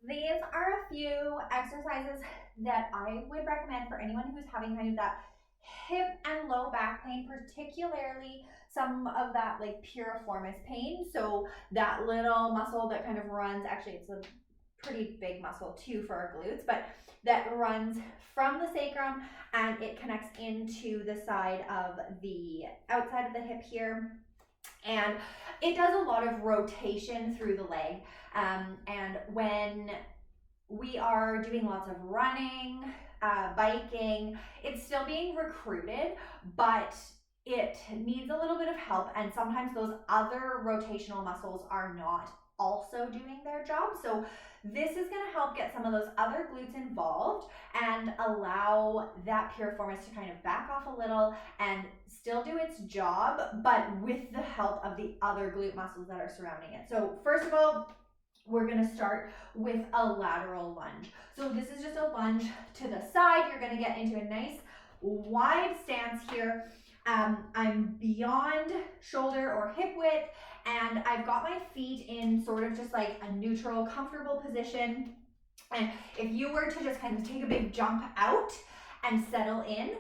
These are a few exercises that I would recommend for anyone who's having kind of that hip and low back pain, particularly some of that like piriformis pain. So that little muscle that kind of runs, actually it's a pretty big muscle too for our glutes, but that runs from the sacrum and it connects into the side of the outside of the hip here. And it does a lot of rotation through the leg. And when we are doing lots of running, biking, it's still being recruited, but it needs a little bit of help. And sometimes those other rotational muscles are not also doing their job. So this is going to help get some of those other glutes involved and allow that piriformis to kind of back off a little and still do its job, but with the help of the other glute muscles that are surrounding it. So first of all, we're going to start with a lateral lunge. So this is just a lunge to the side. You're going to get into a nice wide stance here. I'm beyond shoulder or hip width, and I've got my feet in sort of just like a neutral, comfortable position. And if you were to just kind of take a big jump out and settle in,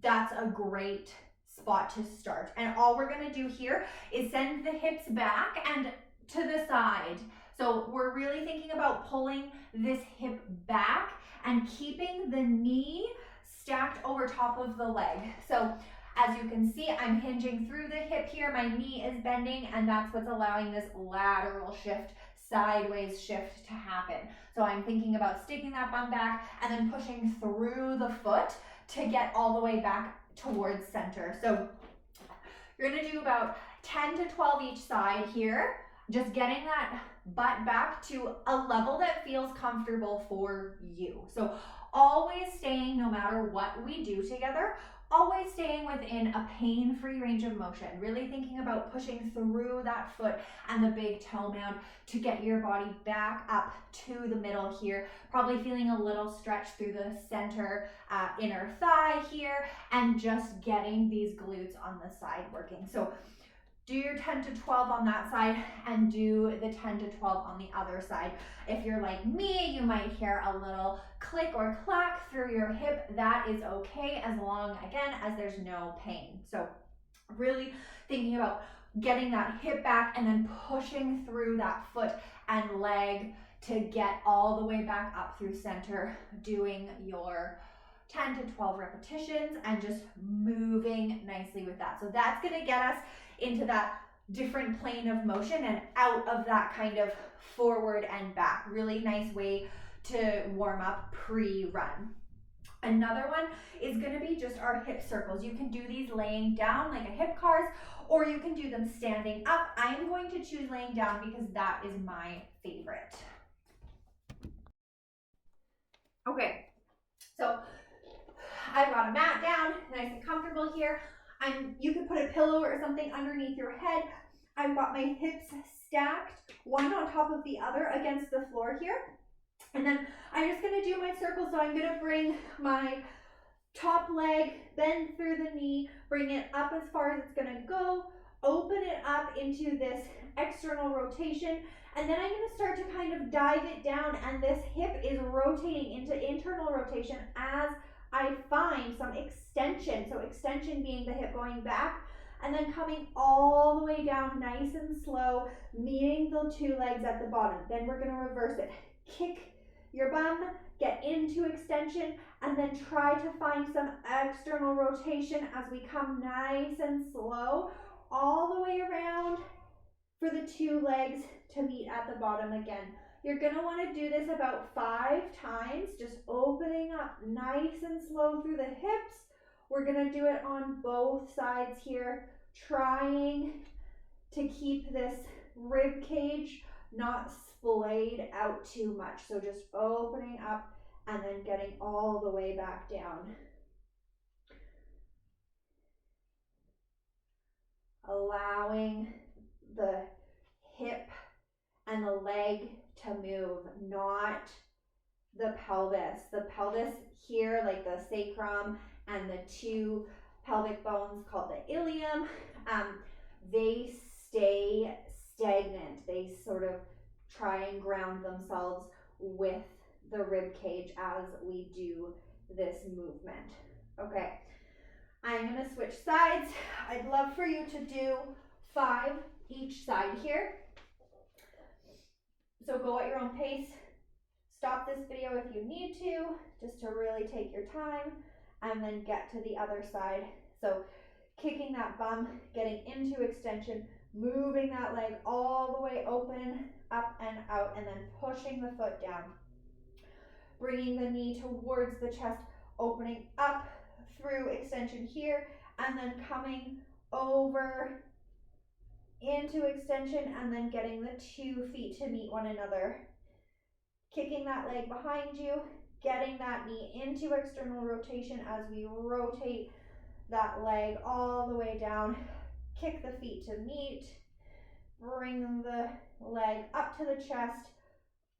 that's a great spot to start. And all we're going to do here is send the hips back and to the side. So we're really thinking about pulling this hip back and keeping the knee stacked over top of the leg. So as you can see, I'm hinging through the hip here. My knee is bending, and that's what's allowing this lateral shift, sideways shift to happen. So I'm thinking about sticking that bum back and then pushing through the foot to get all the way back towards center. So you're gonna do about 10 to 12 each side here, just getting that butt back to a level that feels comfortable for you. So always staying, no matter what we do together, always staying within a pain-free range of motion, really thinking about pushing through that foot and the big toe mound to get your body back up to the middle here, probably feeling a little stretch through the center inner thigh here, and just getting these glutes on the side working. So do your 10 to 12 on that side and do the 10 to 12 on the other side. If you're like me, you might hear a little click or clack through your hip. That is okay, as long, again, as there's no pain. So really thinking about getting that hip back and then pushing through that foot and leg to get all the way back up through center, doing your 10 to 12 repetitions and just moving nicely with that. So that's going to get us into that different plane of motion and out of that kind of forward and back. Really nice way to warm up pre-run. Another one is going to be just our hip circles. You can do these laying down like a hip cars, or you can do them standing up. I'm going to choose laying down because that is my favorite. Okay, so I've got a mat down, nice and comfortable here. You could put a pillow or something underneath your head. I've got my hips stacked, one on top of the other against the floor here. And then I'm just gonna do my circle. So I'm gonna bring my top leg, bend through the knee, bring it up as far as it's gonna go, open it up into this external rotation, and then I'm gonna start to kind of dive it down, and this hip is rotating into internal rotation as I find some extension. So extension being the hip going back and then coming all the way down nice and slow, meeting the two legs at the bottom. Then we're gonna reverse it. Kick your bum, get into extension, and then try to find some external rotation as we come nice and slow all the way around for the two legs to meet at the bottom again. You're gonna wanna do this about 5 times, just opening up nice and slow through the hips. We're gonna do it on both sides here, trying to keep this rib cage not splayed out too much. So just opening up and then getting all the way back down. Allowing the hip and the leg to move, not the pelvis. The pelvis here, like the sacrum and the two pelvic bones called the ilium, they stay stagnant. They sort of try and ground themselves with the rib cage as we do this movement. Okay, I'm gonna switch sides. I'd love for you to do 5 each side here. So go at your own pace. Stop this video if you need to, just to really take your time, and then get to the other side. So kicking that bum, getting into extension, moving that leg all the way open, up and out, and then pushing the foot down. Bringing the knee towards the chest, opening up through extension here, and then coming over into extension, and then getting the 2 feet to meet one another. Kicking that leg behind you, getting that knee into external rotation as we rotate that leg all the way down. Kick the feet to meet. Bring the leg up to the chest.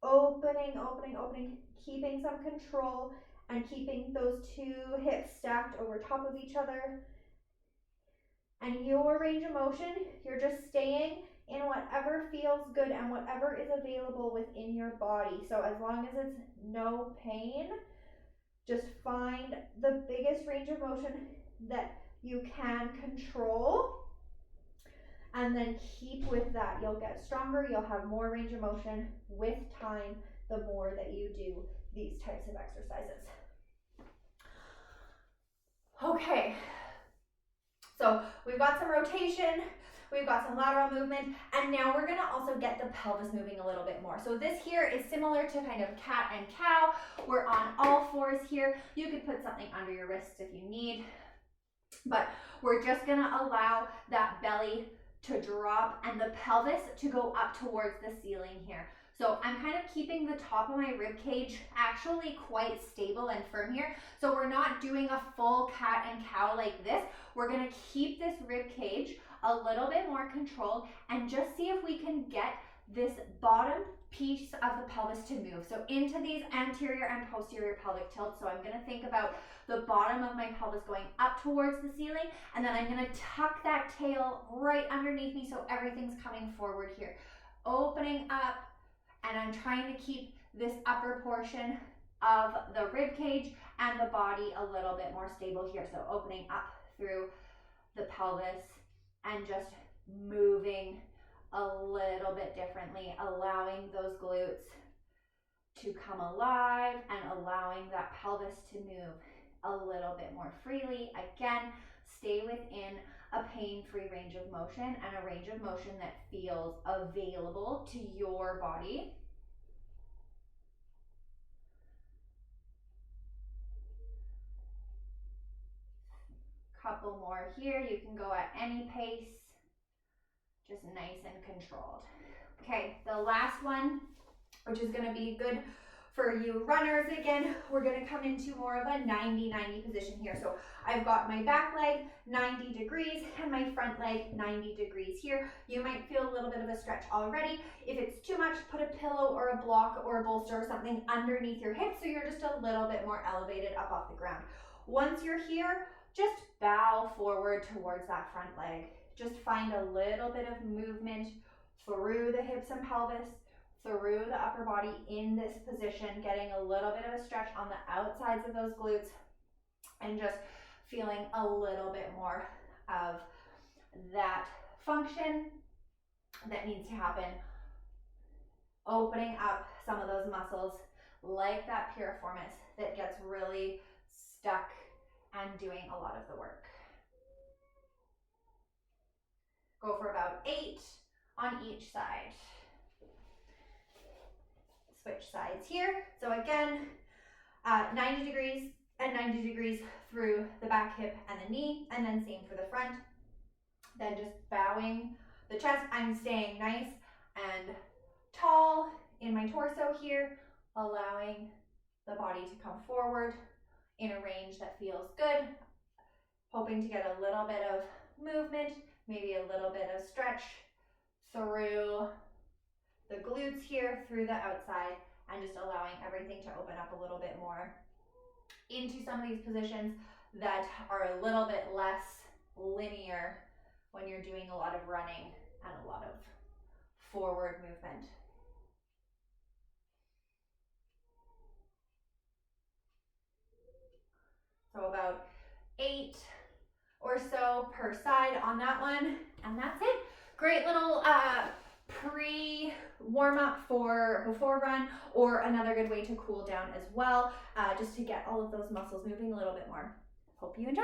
Opening, opening, opening. Keeping some control and keeping those 2 hips stacked over top of each other. And your range of motion, you're just staying in whatever feels good and whatever is available within your body. So as long as it's no pain, just find the biggest range of motion that you can control, and then keep with that. You'll get stronger, you'll have more range of motion with time, the more that you do these types of exercises. Okay, so we've got some rotation, we've got some lateral movement, and now we're gonna also get the pelvis moving a little bit more. So this here is similar to kind of cat and cow. We're on all fours here. You could put something under your wrists if you need, but we're just gonna allow that belly to drop and the pelvis to go up towards the ceiling here. So I'm kind of keeping the top of my rib cage actually quite stable and firm here. So we're not doing a full cat and cow like this. We're gonna keep this rib cage a little bit more controlled and just see if we can get this bottom piece of the pelvis to move. So into these anterior and posterior pelvic tilts. So I'm gonna think about the bottom of my pelvis going up towards the ceiling, and then I'm gonna tuck that tail right underneath me so everything's coming forward here. Opening up, and I'm trying to keep this upper portion of the rib cage and the body a little bit more stable here. So opening up through the pelvis and just moving a little bit differently, allowing those glutes to come alive and allowing that pelvis to move a little bit more freely. Again, stay within a pain-free range of motion and a range of motion that feels available to your body. Couple more here. You can go at any pace, just nice and controlled. Okay, the last one, which is going to be good for you runners again, we're going to come into more of a 90-90 position here. So I've got my back leg 90 degrees and my front leg 90 degrees here. You might feel a little bit of a stretch already. If it's too much, put a pillow or a block or a bolster or something underneath your hips so you're just a little bit more elevated up off the ground. Once you're here, just bow forward towards that front leg. Just find a little bit of movement through the hips and pelvis, through the upper body in this position, getting a little bit of a stretch on the outsides of those glutes and just feeling a little bit more of that function that needs to happen. Opening up some of those muscles like that piriformis that gets really stuck and doing a lot of the work. Go for about 8 on each side. Switch sides here. So again, 90 degrees and 90 degrees through the back hip and the knee, and then same for the front. Then just bowing the chest. I'm staying nice and tall in my torso here, allowing the body to come forward in a range that feels good. Hoping to get a little bit of movement, maybe a little bit of stretch through the glutes here, through the outside, and just allowing everything to open up a little bit more into some of these positions that are a little bit less linear when you're doing a lot of running and a lot of forward movement. So about 8 or so per side on that one, and that's it. Great little pre-warm-up for before run, or another good way to cool down as well, just to get all of those muscles moving a little bit more. Hope you enjoy.